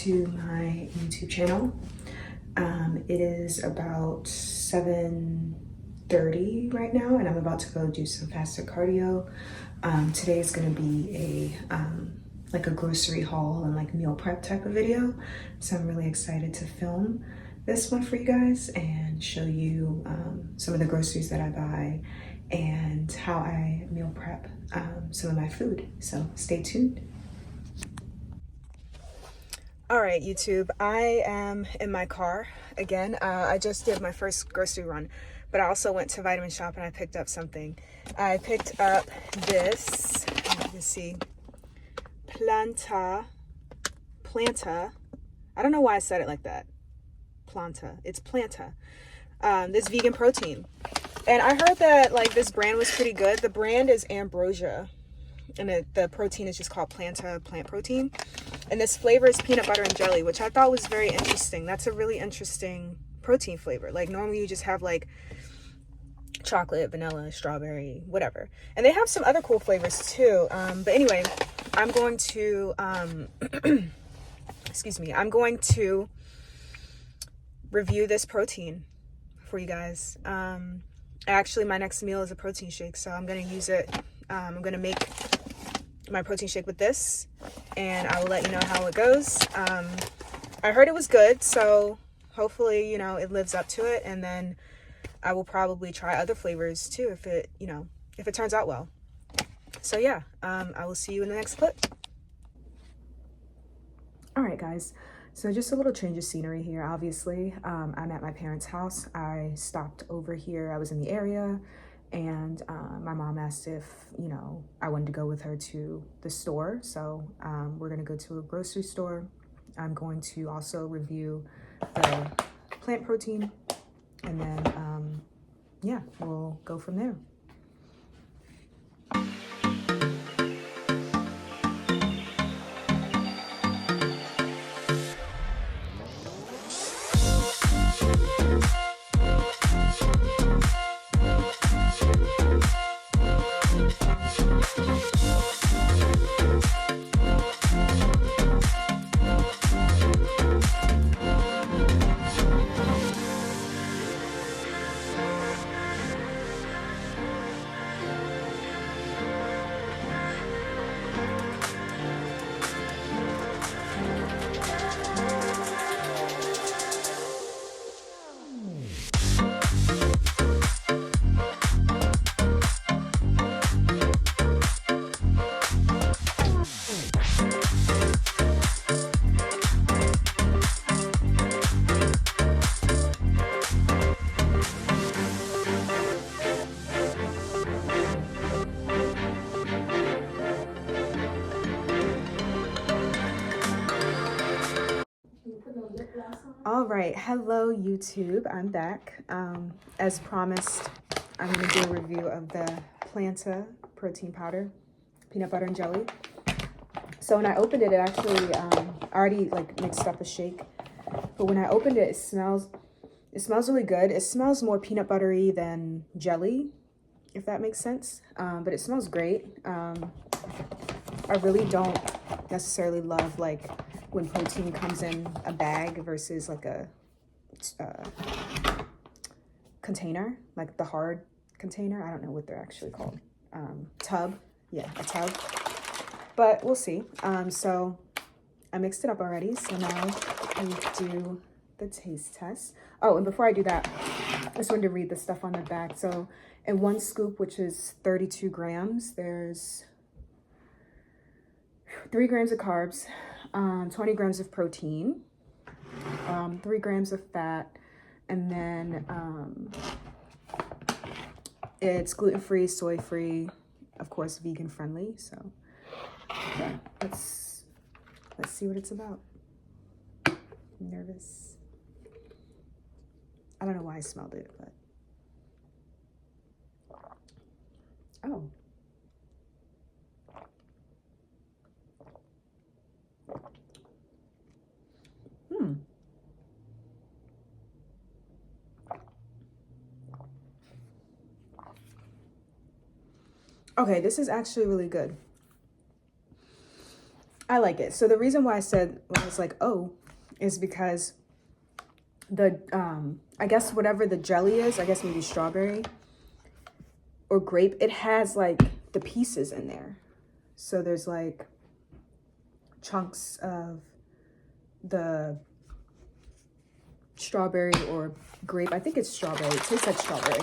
to my YouTube channel. It is about 7:30 right now, and I'm about to go do some fasted cardio. Today is going to be like a grocery haul and like meal prep type of video, so I'm really excited to film this one for you guys and show you some of the groceries that I buy and how I meal prep some of my food. So stay tuned. All right, YouTube, I am in my car again. I just did my first grocery run, but I also went to Vitamin Shop and I picked up something. I picked up this, you can see, Planta. I don't know why I said it like that. Planta. It's Planta. This vegan protein. And I heard that like this brand was pretty good. The brand is Ambrosia, and the protein is just called Planta plant protein. And this flavor is peanut butter and jelly, which I thought was very interesting. That's a really interesting protein flavor. Like normally you just have like chocolate, vanilla, strawberry, whatever. And they have some other cool flavors too. But anyway, I'm going to, excuse me, I'm going to review this protein for you guys. Actually, my next meal is a protein shake, so I'm going to use it. I'm going to make my protein shake with this, and I will let you know how it goes. I heard it was good, so hopefully, you know, it lives up to it, and then I will probably try other flavors too if it, you know, if it turns out well. So yeah, I will see you in the next clip. All right, guys. So just a little change of scenery here. Obviously, I'm at my parents' house. I stopped over here. I was in the area, and my mom asked if, you know, I wanted to go with her to the store. So we're gonna go to a grocery store. I'm going to also review the plant protein, and then yeah, we'll go from there. All right, hello YouTube, I'm back. As promised, I'm gonna do a review of the Planta protein powder, peanut butter and jelly. So when I opened it, it actually, I already like mixed up a shake, but when I opened it, it smells really good. It smells more peanut buttery than jelly, if that makes sense, but it smells great. I really don't necessarily love like when protein comes in a bag versus like a container, like the hard container. I don't know what they're actually called. Tub. Yeah, a tub. But we'll see. So I mixed it up already. So now I do the taste test. Oh, and before I do that, I just wanted to read the stuff on the back. So in one scoop, which is 32 grams, there's 3 grams of carbs, 20 grams of protein, 3 grams of fat, and then it's gluten-free, soy-free, of course, vegan-friendly. So yeah, let's see what it's about. I'm nervous. I don't know why I smelled it, but oh. Okay, this is actually really good. I like it. So the reason why I said, when I was like, oh, is because the, I guess whatever the jelly is, I guess maybe strawberry or grape, it has like the pieces in there. So there's like chunks of the strawberry or grape. I think it's strawberry. It tastes like strawberry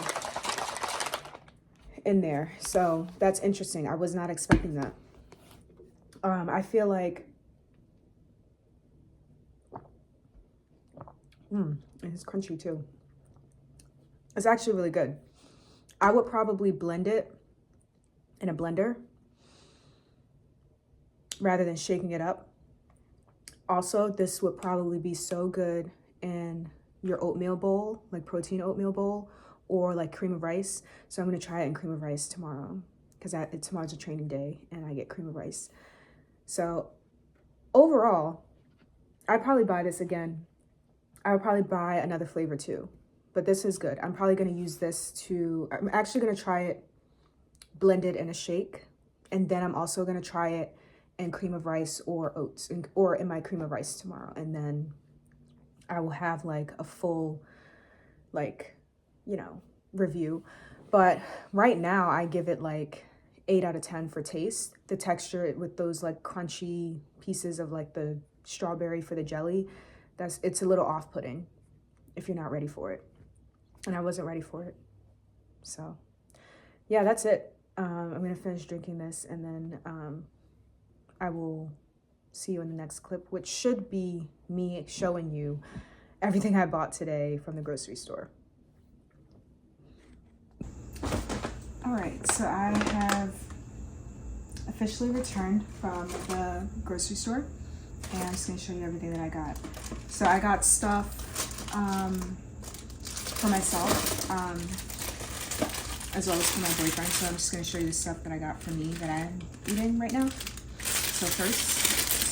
in there. So that's interesting. I was not expecting that. I feel like it's crunchy too. It's actually really good. I would probably blend it in a blender rather than shaking it up. Also, this would probably be so good in your oatmeal bowl, like protein oatmeal bowl, or like cream of rice. So I'm gonna try it in cream of rice tomorrow because tomorrow's a training day and I get cream of rice. So overall, I'd probably buy this again. I would probably buy another flavor too, but this is good. I'm probably gonna use this I'm actually gonna try it blended in a shake. And then I'm also gonna try it in cream of rice or oats or in my cream of rice tomorrow. And then I will have like a full, like, you know, review. But right now I give it like 8 out of 10 for taste. The texture with those like crunchy pieces of like the strawberry for the jelly, it's a little off-putting if you're not ready for it. And I wasn't ready for it. So yeah, that's it. I'm gonna finish drinking this and then I will see you in the next clip, which should be me showing you everything I bought today from the grocery store. All right, so I have officially returned from the grocery store and I'm just gonna show you everything that I got. So I got stuff for myself as well as for my boyfriend. So I'm just gonna show you the stuff that I got for me that I'm eating right now. So first,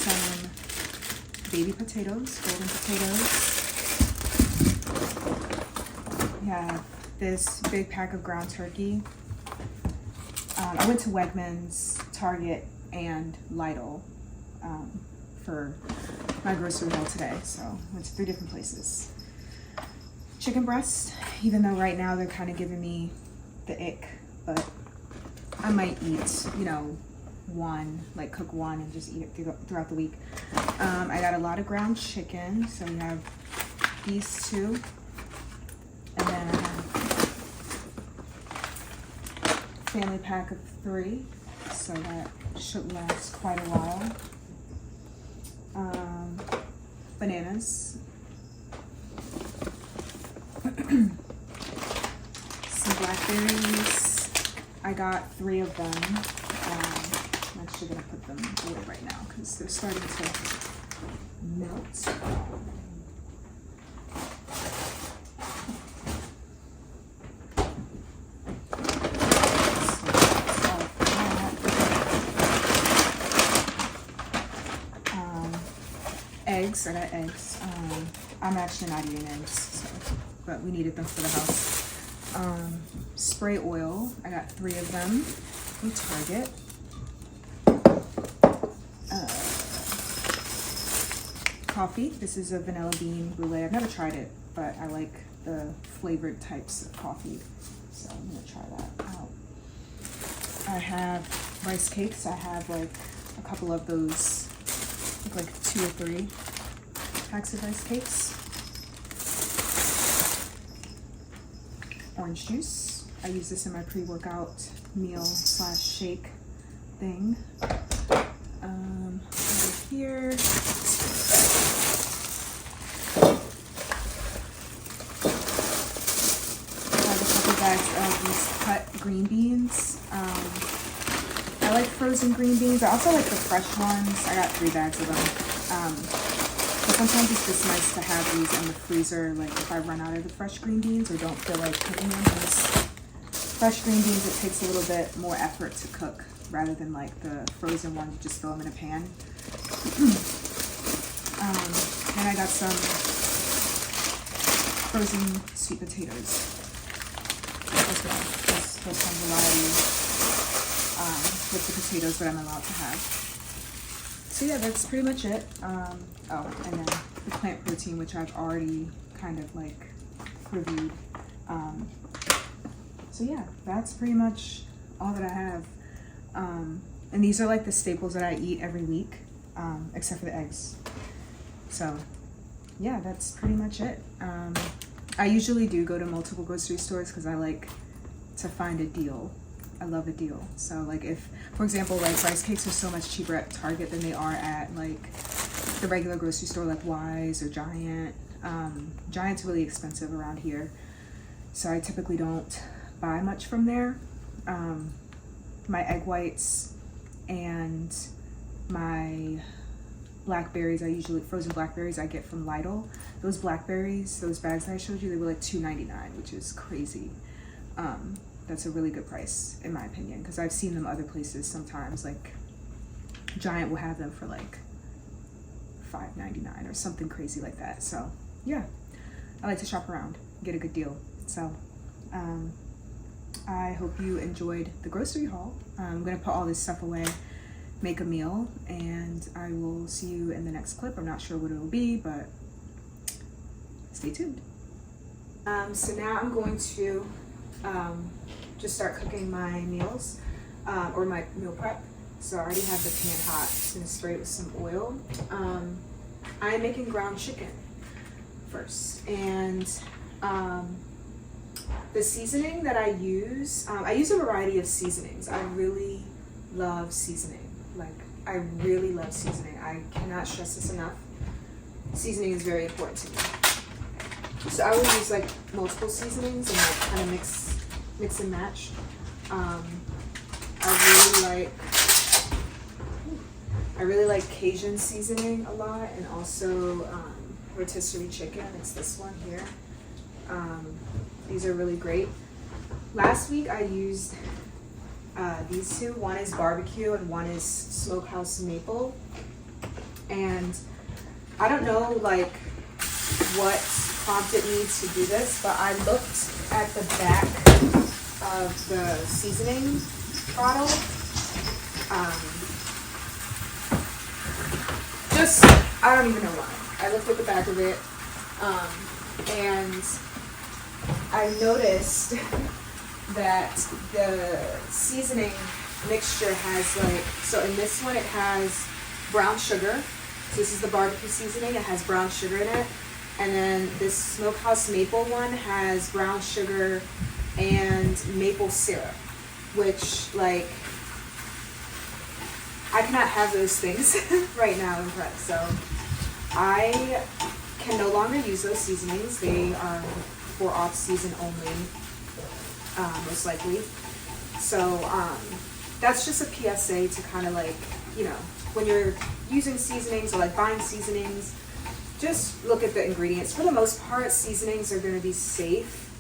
some baby potatoes, golden potatoes. We have this big pack of ground turkey. I went to Wegmans, Target, and Lidl for my grocery haul today. So I went to 3 different places. Chicken breast, even though right now they're kind of giving me the ick, but I might eat, you know, one, like cook one and just eat it throughout the week. I got a lot of ground chicken, so we have these 2. And then I have family pack of 3, so that should last quite a while. Bananas. Some blackberries. I got 3 of them. I'm actually gonna put them away right now because they're starting to melt. Eggs, I got eggs. I'm actually not eating eggs, so, but we needed them for the house. Spray oil, I got 3 of them from Target. Coffee, this is a vanilla bean brulee. I've never tried it, but I like the flavored types of coffee, so I'm gonna try that out. I have rice cakes. I have like a couple of those, like 2 or 3 packs of rice cakes. Orange juice. I use this in my pre-workout meal / shake thing. Over here. I have a couple bags of these cut green beans. I like frozen green beans. I also like the fresh ones. I got 3 bags of them. But sometimes it's just nice to have these in the freezer, like if I run out of the fresh green beans or don't feel like cooking them. Because fresh green beans, it takes a little bit more effort to cook rather than like the frozen ones, you just throw them in a pan. Then I got some frozen sweet potatoes as well. There's some variety with the potatoes that I'm allowed to have. So So yeah, that's pretty much it. Oh, and then the plant protein, which I've already kind of like reviewed. So yeah, that's pretty much all that I have. And these are like the staples that I eat every week, except for the eggs. So yeah, that's pretty much it. I usually do go to multiple grocery stores because I like to find a deal. I love a deal. So like if, for example, like rice cakes are so much cheaper at Target than they are at like the regular grocery store like Wise or Giant. Giant's really expensive around here, so I typically don't buy much from there. My egg whites and my blackberries, I usually, frozen blackberries I get from Lidl. Those blackberries, those bags that I showed you, they were like $2.99, which is crazy. That's a really good price in my opinion, because I've seen them other places sometimes, like Giant will have them for like $5.99 or something crazy like that. So yeah, I like to shop around, get a good deal. So I hope you enjoyed the grocery haul. I'm gonna put all this stuff away, make a meal, and I will see you in the next clip. I'm not sure what it will be, but stay tuned. So now I'm going to just start cooking my meals, or my meal prep. So I already have the pan hot. Just gonna spray it with some oil. I am making ground chicken first, and the seasoning that I use a variety of seasonings. I really love seasoning. Like, I really love seasoning. I cannot stress this enough. Seasoning is very important to me. So I will use like multiple seasonings and like kind of mix and match. I really like Cajun seasoning a lot, and also rotisserie chicken. It's this one here. These are really great. Last week I used these two. One is barbecue and one is smokehouse maple. And I don't know like what prompted me to do this, but I looked at the back of the seasoning bottle. I don't even know why. I looked at the back of it, and I noticed that the seasoning mixture has like, so in this one it has brown sugar. So this is the barbecue seasoning, it has brown sugar in it. And then this smokehouse maple one has brown sugar and maple syrup, which like, I cannot have those things right now in prep. So I can no longer use those seasonings. They are for off season only, most likely. So that's just a PSA to kind of like, you know, when you're using seasonings or like buying seasonings, just look at the ingredients. For the most part, seasonings are going to be safe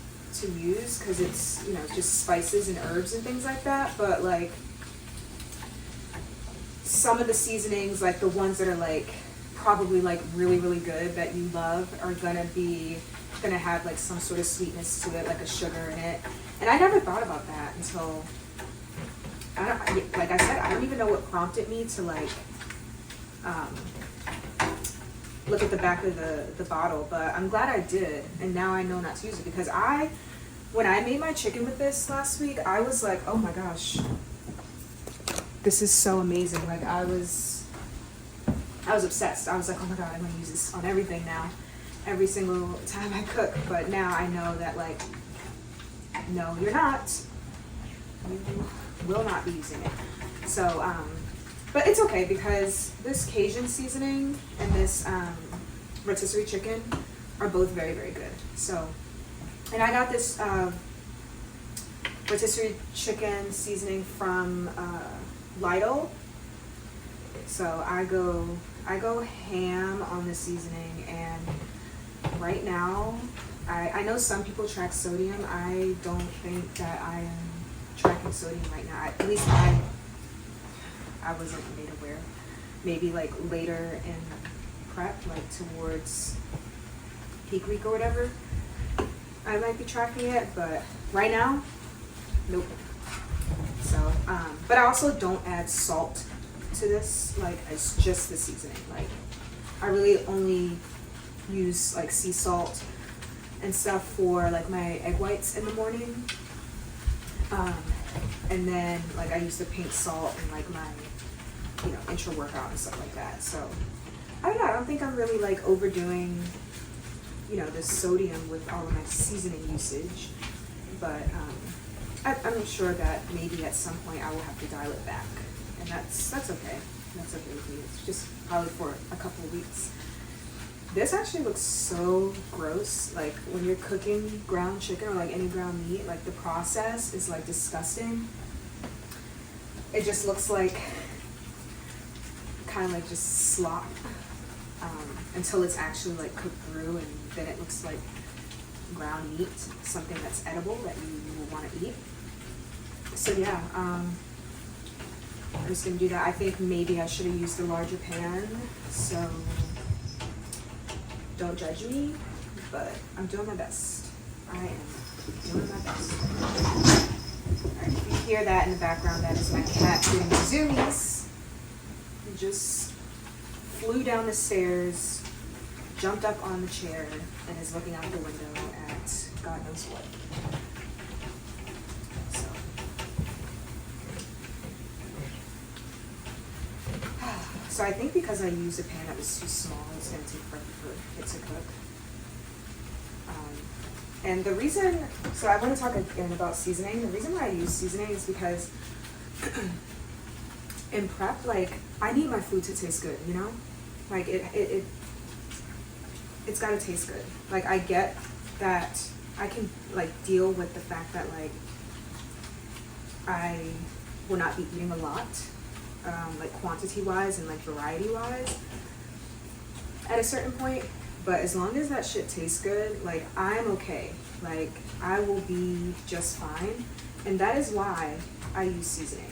to use because it's, you know, just spices and herbs and things like that. But like some of the seasonings, like the ones that are like probably like really, really good that you love, are gonna have like some sort of sweetness to it, like a sugar in it. And I never thought about that until, like I said, I don't even know what prompted me to like look at the back of the bottle, but I'm glad I did, and now I know not to use it, because when I made my chicken with this last week, I was like, oh my gosh, this is so amazing. Like I was obsessed. I was like, oh my god, I'm gonna use this on everything now, every single time I cook. But now I know that like, no, you're not. You will not be using it. So, but it's okay, because this Cajun seasoning and this rotisserie chicken are both very, very good. So, and I got this rotisserie chicken seasoning from Lidl. So I go ham on the seasoning, and right now, I know some people track sodium. I don't think that I am tracking sodium right now. At least I wasn't made aware. Maybe like later in prep, like towards peak week or whatever, I might be tracking it, but right now, nope. So, but I also don't add salt to to this, like, it's just the seasoning. Like, I really only use like sea salt and stuff for like my egg whites in the morning. And then like I use the pink salt in like my, you know, intra workout and stuff like that. So I don't know, I don't think I'm really like overdoing, you know, the sodium with all of my seasoning usage, but I'm sure that maybe at some point I will have to dial it back, and that's okay. That's okay with me. It's just probably for a couple of weeks. This actually looks so gross. Like when you're cooking ground chicken or like any ground meat, like the process is like disgusting. It just looks like kind of like just slop until it's actually like cooked through, and then it looks like ground meat, something that's edible that you will want to eat. So yeah, I'm just gonna do that. I think maybe I should have used a larger pan, so don't judge me, but I'm doing my best. I am doing my best. Alright, if you hear that in the background, that is my cat doing the zoomies. He just flew down the stairs, jumped up on the chair, and is looking out the window at God knows what. So I think because I used a pan that was too small, it's going to take forever for it to cook. And the reason, so I want to talk again about seasoning. The reason why I use seasoning is because in prep, like, I need my food to taste good, you know? Like, it's got to taste good. Like, I get that I can, like, deal with the fact that, like, I will not be eating a lot. Like quantity-wise and like variety-wise at a certain point, but as long as that shit tastes good, like I'm okay. Like I will be just fine, and that is why I use seasoning.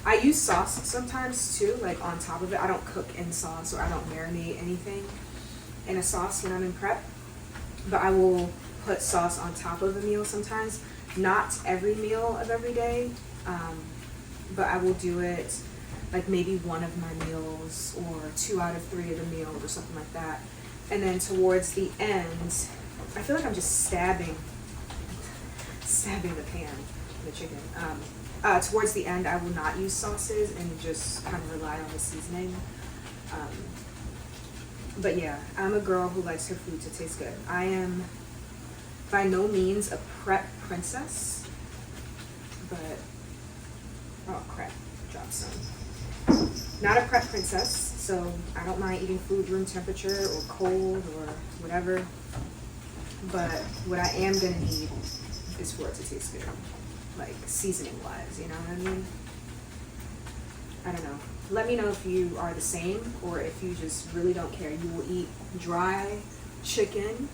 I use sauce sometimes too, like on top of it. I don't cook in sauce, or I don't marinate anything in a sauce when I'm in prep, but I will put sauce on top of a meal sometimes. Not every meal of every day, but I will do it like maybe one of my meals or 2 out of 3 of the meals or something like that. And then towards the end, I feel like I'm just stabbing the pan, the chicken. Towards the end, I will not use sauces and just kind of rely on the seasoning. But yeah, I'm a girl who likes her food to taste good. I am by no means a prep princess, but, oh crap, dropped some. Not a prep princess, so I don't mind eating food room temperature or cold or whatever. But what I am gonna need is for it to taste good, like seasoning wise, you know what I mean? I don't know. Let me know if you are the same, or if you just really don't care. You will eat dry chicken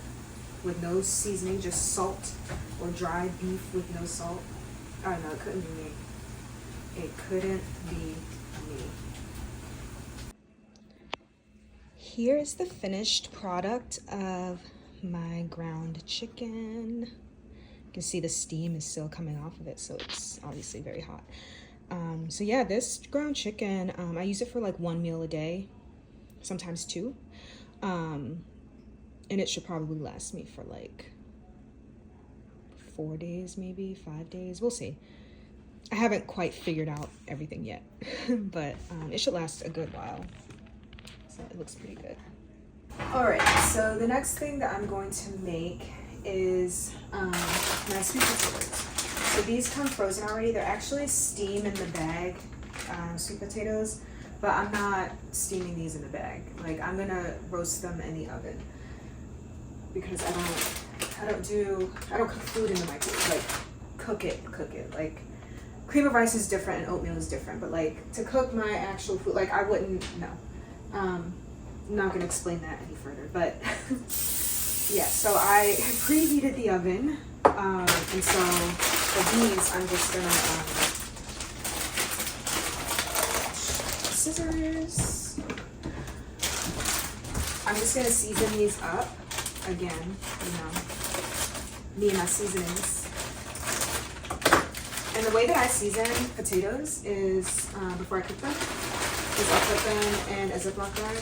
with no seasoning, just salt, or dry beef with no salt. I don't know, it couldn't be me. It couldn't be me. Here is the finished product of my ground chicken. You can see the steam is still coming off of it, so it's obviously very hot. So yeah, this ground chicken, I use it for like 1 meal a day, sometimes 2. And it should probably last me for like 4 days, maybe 5 days. We'll see. I haven't quite figured out everything yet, but it should last a good while. So it looks pretty good. All right, so the next thing that I'm going to make is my sweet potatoes. So these come frozen already. They're actually steam in the bag, sweet potatoes, but I'm not steaming these in the bag. Like I'm gonna roast them in the oven because I don't cook food in the microwave. Like cook it. Like cream of rice is different and oatmeal is different, but like to cook my actual food, like I wouldn't, no. I'm not gonna explain that any further, but yeah, so I preheated the oven, and so for these, I'm just gonna, scissors, I'm just gonna season these up, again, you know, me and my seasonings. And the way that I season potatoes is, before I cook them, is I put them in a Ziploc bag.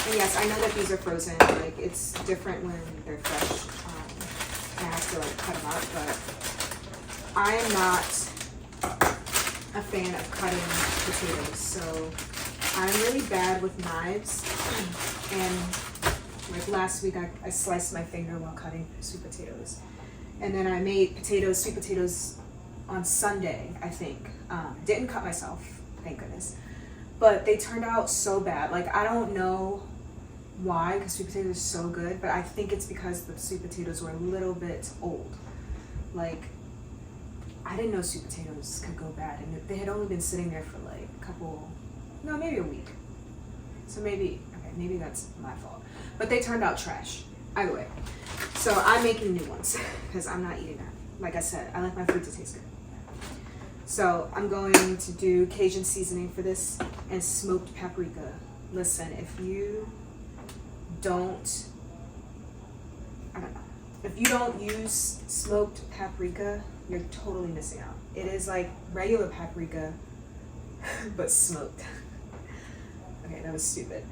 And yes, I know that these are frozen. Like, it's different when they're fresh. And I have to like cut them up, but I am not a fan of cutting potatoes. So I'm really bad with knives. And like last week, I sliced my finger while cutting sweet potatoes. And then I made sweet potatoes on Sunday, I think. Didn't cut myself, thank goodness. But they turned out so bad. Like, I don't know why, because sweet potatoes are so good, but I think it's because the sweet potatoes were a little bit old. Like, I didn't know sweet potatoes could go bad, and they had only been sitting there for like maybe a week. So maybe that's my fault. But they turned out trash. Either way. So I'm making new ones, because I'm not eating that. Like I said, I like my food to taste good. So I'm going to do Cajun seasoning for this and smoked paprika. Listen, if you don't use smoked paprika, you're totally missing out. It is like regular paprika, but smoked. Okay, that was stupid.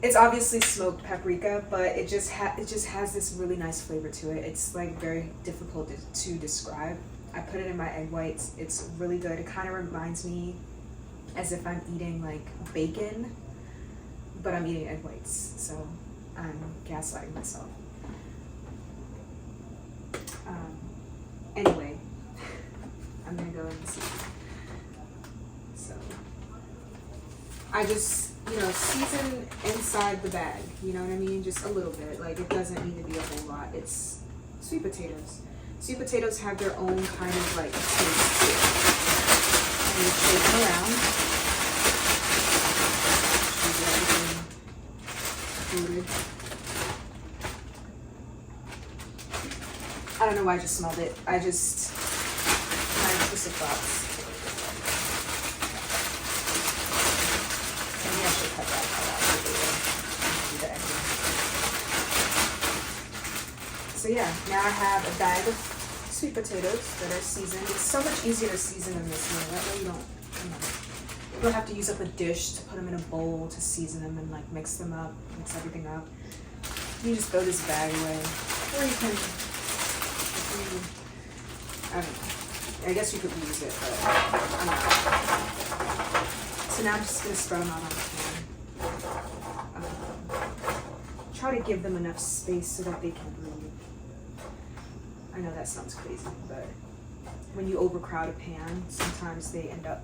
It's obviously smoked paprika, but it just has this really nice flavor to it. It's like very difficult to describe. I put it in my egg whites. It's really good. It kind of reminds me as if I'm eating like bacon, but I'm eating egg whites. So I'm gaslighting myself. Anyway, I'm gonna go and see. So I just, season inside the bag, you know what I mean? Just a little bit. Like, it doesn't need to be a whole lot. It's sweet potatoes. Sweet potatoes have their own kind of like taste to it. And you shake them around. Everything folded. I don't know why I just smelled it. My intrusive thoughts. Maybe I should cut that part out. So yeah, now I have a bag of sweet potatoes that are seasoned. It's so much easier to season them this way. That way you don't have to use up a dish to put them in a bowl to season them and like mix everything up. You just throw this bag away, or you can. I don't know. I guess you could use it, but I'm not. So now I'm just gonna spread them out on the pan. Try to give them enough space so that they can breathe. I know that sounds crazy, but when you overcrowd a pan, sometimes they end up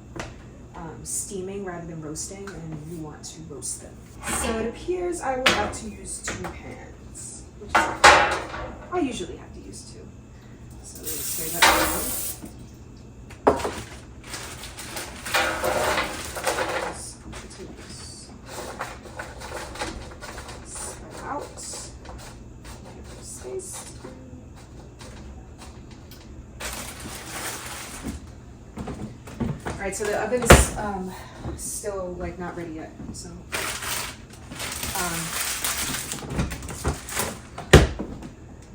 steaming rather than roasting, and you want to roast them. So it appears I will have to use 2 pans, which is I usually have to use 2. So we'll stir that down. Spread out. Give space. All right, so the oven is still like not ready yet. So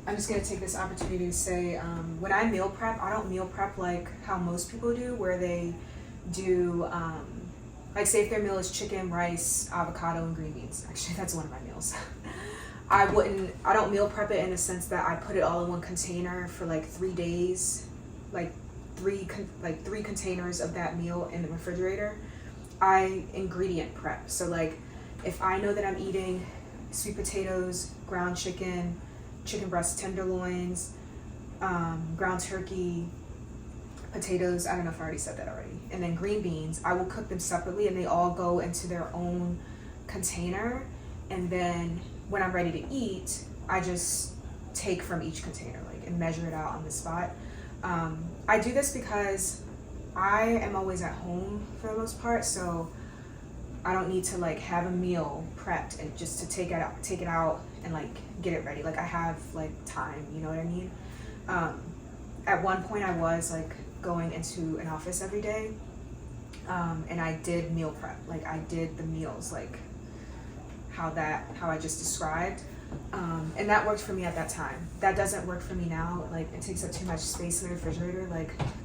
I'm just gonna take this opportunity to say, when I meal prep, I don't meal prep like how most people do, where they do, like say if their meal is chicken, rice, avocado, and green beans. Actually, that's one of my meals. I don't meal prep it in the sense that I put it all in one container for like 3 days, like three containers of that meal in the refrigerator. I ingredient prep. So like if I know that I'm eating sweet potatoes, ground chicken, chicken breast tenderloins, ground turkey, potatoes, I don't know if I already said that already, and then green beans, I will cook them separately and they all go into their own container, and then when I'm ready to eat, I just take from each container and measure it out on the spot. I do this because I am always at home for the most part, so I don't need to have a meal prepped and just to take it out and get it ready. I have time, you know what I mean? At one point I was going into an office every day, and I did meal prep. I did the meals how I just described, and that worked for me at that time. That doesn't work for me now. It takes up too much space in the refrigerator.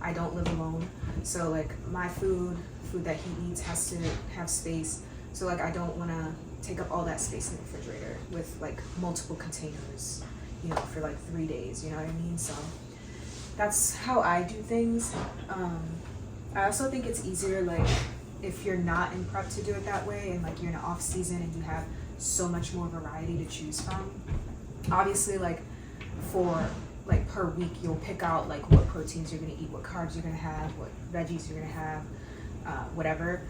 I don't live alone, So like my food that he eats has to have space. So like I don't want to take up all that space in the refrigerator with like multiple containers, you know, for like 3 days, you know what I mean? So that's how I do things. I also think it's easier like if you're not in prep to do it that way, and like you're in an off season and you have so much more variety to choose from. Obviously, like for like per week, you'll pick out like what proteins you're gonna eat, what carbs you're gonna have, what veggies you're gonna have, whatever,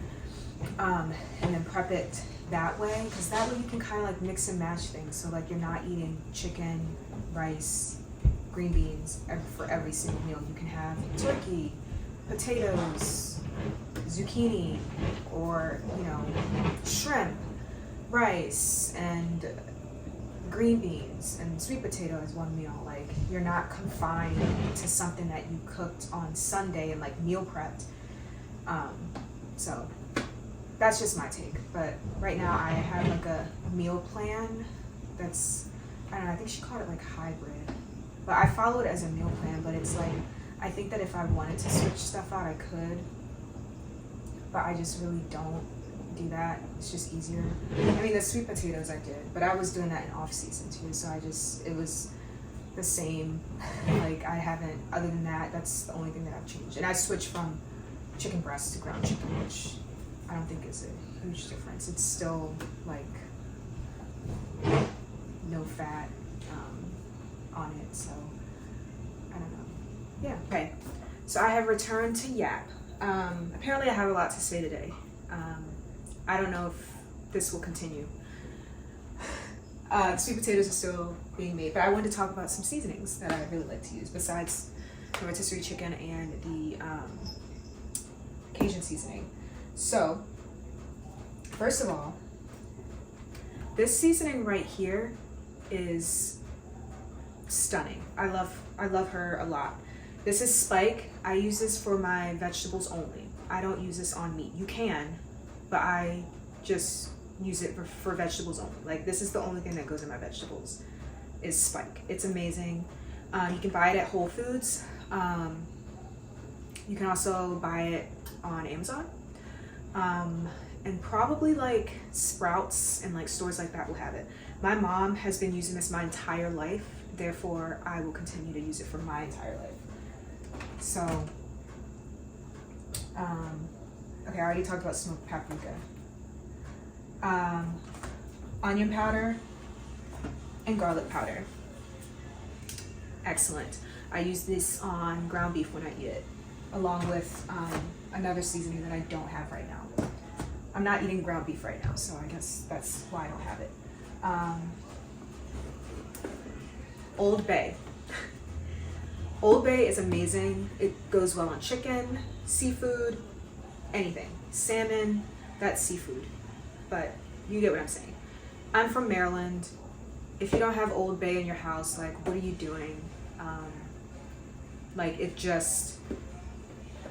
and then prep it that way, because that way you can kind of like mix and match things. So like you're not eating chicken, rice, green beans for every single meal. You can have turkey, potatoes, zucchini, or you know, shrimp, rice, and green beans and sweet potato as one meal. Like you're not confined to something that you cooked on Sunday and like meal prepped. So that's just my take. But right now I have like a meal plan that's, I don't know, I think she called it like hybrid. But I follow it as a meal plan, but it's like, I think that if I wanted to switch stuff out, I could. But I just really don't do that. It's just easier. I mean, the sweet potatoes I did, but I was doing that in off season too. So it was the same. Like I haven't, other than that, that's the only thing that I've changed. And I switched from chicken breast to ground chicken, which I don't think is a huge difference. It's still like no fat on it. So I don't know. Yeah. Okay. So I have returned to Yap. Apparently I have a lot to say today. I don't know if this will continue. Sweet potatoes are still being made, but I wanted to talk about some seasonings that I really like to use besides the rotisserie chicken and the Cajun seasoning. So, first of all, this seasoning right here is stunning. I love her a lot. This is Spike. I use this for my vegetables only. I don't use this on meat. You can, but I just use it for vegetables only. Like this is the only thing that goes in my vegetables is Spike. It's amazing. You can buy it at Whole Foods. You can also buy it on Amazon. And probably like Sprouts and like stores like that will have it. My mom has been using this my entire life. Therefore, I will continue to use it for my entire life. So, okay, I already talked about smoked paprika. Onion powder and garlic powder. Excellent. I use this on ground beef when I eat it, along with another seasoning that I don't have right now. I'm not eating ground beef right now, so I guess that's why I don't have it. Old Bay. Old Bay is amazing. It goes well on chicken, seafood, anything. Salmon, that's seafood. But you get what I'm saying. I'm from Maryland. If you don't have Old Bay in your house, like, what are you doing? Like, it just,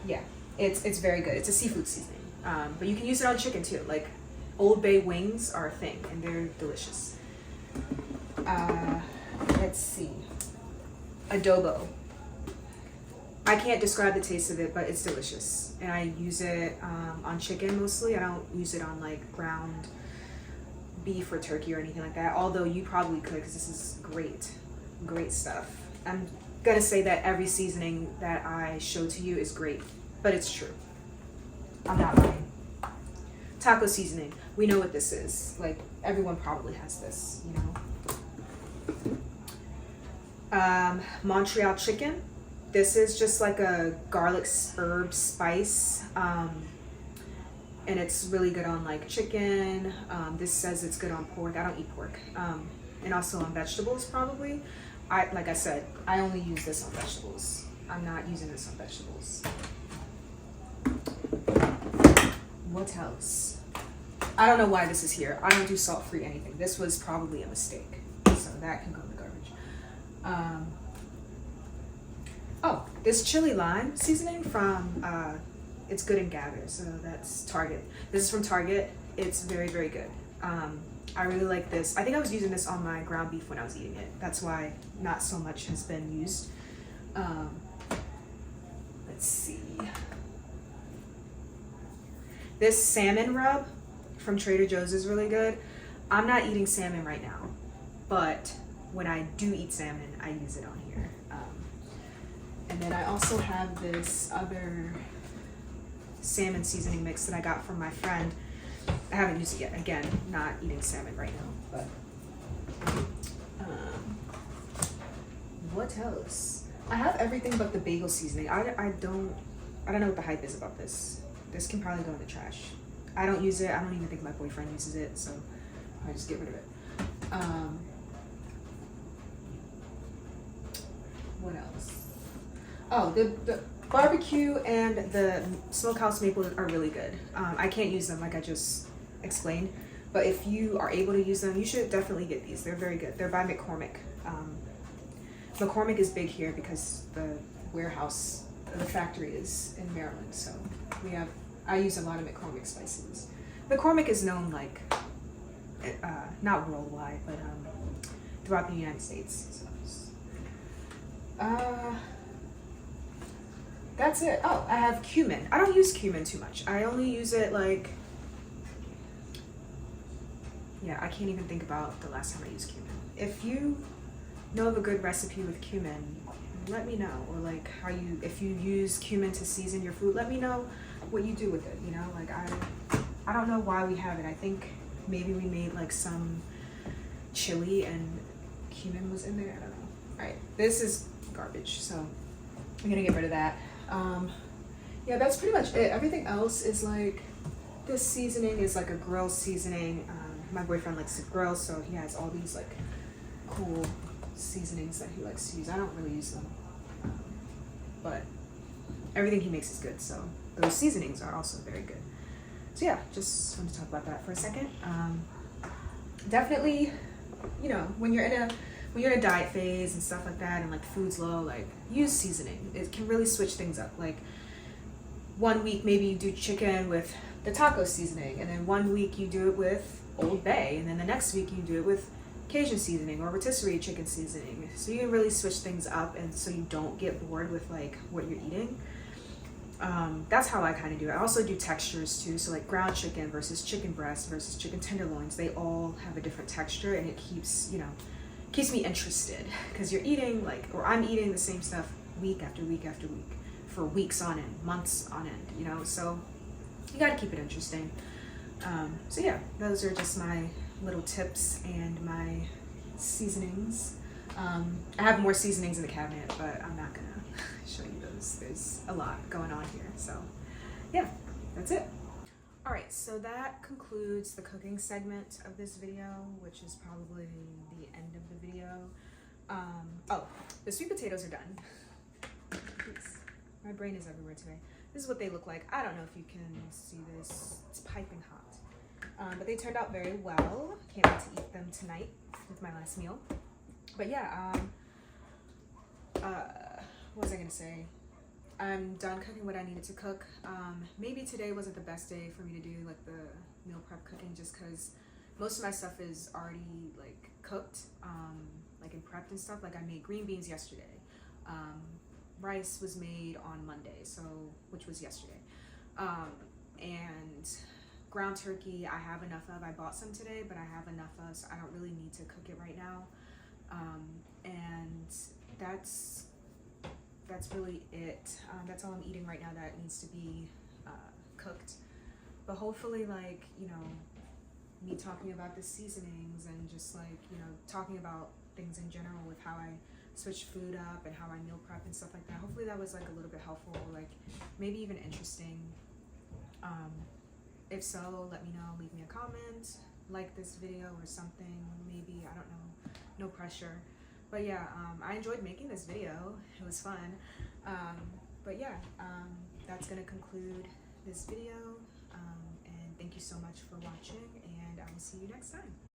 yeah, it's very good. It's a seafood seasoning. But you can use it on chicken too. Like, Old Bay wings are a thing, and they're delicious. Let's see. Adobo. I can't describe the taste of it, but it's delicious. And I use it on chicken mostly. I don't use it on like ground beef or turkey or anything like that. Although you probably could, because this is great stuff. I'm gonna say that every seasoning that I show to you is great, but it's true. I'm not lying. Taco seasoning. We know what this is. Like everyone probably has this, you know. Montreal chicken. This is just like a garlic herb spice, and it's really good on like chicken. This says it's good on pork. I don't eat pork, and also on vegetables probably. Like I said, I only use this on vegetables. I'm not using this on vegetables. What else? I don't know why this is here. I don't do salt-free anything. This was probably a mistake, so that can go in the garbage. Oh, this chili lime seasoning from It's Good and Gather, so that's Target. This is from Target. It's very, very good. I really like this. I think I was using this on my ground beef when I was eating it. That's why not so much has been used. Let's see. This salmon rub from Trader Joe's is really good. I'm not eating salmon right now, but when I do eat salmon, I use it on here. And then I also have this other salmon seasoning mix that I got from my friend. I haven't used it yet. Again, not eating salmon right now, but what else? I have everything but the bagel seasoning. I don't know what the hype is about this. This can probably go in the trash. I don't use it. I don't even think my boyfriend uses it, so I just get rid of it. What else? Oh, the barbecue and the smokehouse maple are really good. I can't use them like I just explained, but if you are able to use them, you should definitely get these. They're very good. They're by McCormick. McCormick is big here because the warehouse, the factory is in Maryland, so I use a lot of McCormick spices. McCormick is known like, not worldwide, but throughout the United States. So. That's it. Oh, I have cumin. I don't use cumin too much. I only use it like, yeah, I can't even think about the last time I used cumin. If you know of a good recipe with cumin, let me know. Or like if you use cumin to season your food, let me know what you do with it, you know? Like I don't know why we have it. I think maybe we made like some chili and cumin was in there. I don't know. All right, this is garbage, so I'm gonna get rid of that. Yeah, that's pretty much it. Everything else is like, this seasoning is like a grill seasoning. My boyfriend likes to grill, so he has all these like cool seasonings that he likes to use. I don't really use them, but everything he makes is good, so those seasonings are also very good. So yeah, just wanted to talk about that for a second. Definitely, you know, when you're in a diet phase and stuff like that, and like food's low, like use seasoning. It can really switch things up. Like one week maybe you do chicken with the taco seasoning, and then one week you do it with Old Bay, and then the next week you do it with Cajun seasoning or rotisserie chicken seasoning. So you can really switch things up, and so you don't get bored with like what you're eating. That's how I kind of do it. I also do textures too. So like ground chicken versus chicken breast versus chicken tenderloins, they all have a different texture, and it keeps me interested, because you're eating or I'm eating the same stuff week after week after week for weeks on end, months on end, you know, so you got to keep it interesting. So yeah, those are just my little tips and my seasonings. I have more seasonings in the cabinet, but I'm not gonna show you those. There's a lot going on here, so yeah, that's it. All right, so that concludes the cooking segment of this video, which is probably the end of the video. Oh, the sweet potatoes are done. Jeez, my brain is everywhere today. This is what they look like. I don't know if you can see this. It's piping hot. But they turned out very well. Can't wait to eat them tonight with my last meal. But yeah, what was I gonna say? I'm done cooking what I needed to cook. Maybe today wasn't the best day for me to do like the meal prep cooking, just because most of my stuff is already like cooked, like and prepped and stuff. Like I made green beans yesterday. Rice was made on Monday, which was yesterday. And ground turkey I have enough of. I bought some today, but I have enough of, so I don't really need to cook it right now. And that's really it. That's all I'm eating right now that needs to be cooked. But hopefully, like, you know, me talking about the seasonings and just like, you know, talking about things in general with how I switch food up and how I meal prep and stuff like that. Hopefully that was like a little bit helpful, like maybe even interesting. If so, let me know, leave me a comment, like this video or something, maybe, I don't know, no pressure. But yeah, I enjoyed making this video. It was fun. But yeah, that's gonna conclude this video. And thank you so much for watching, and I will see you next time.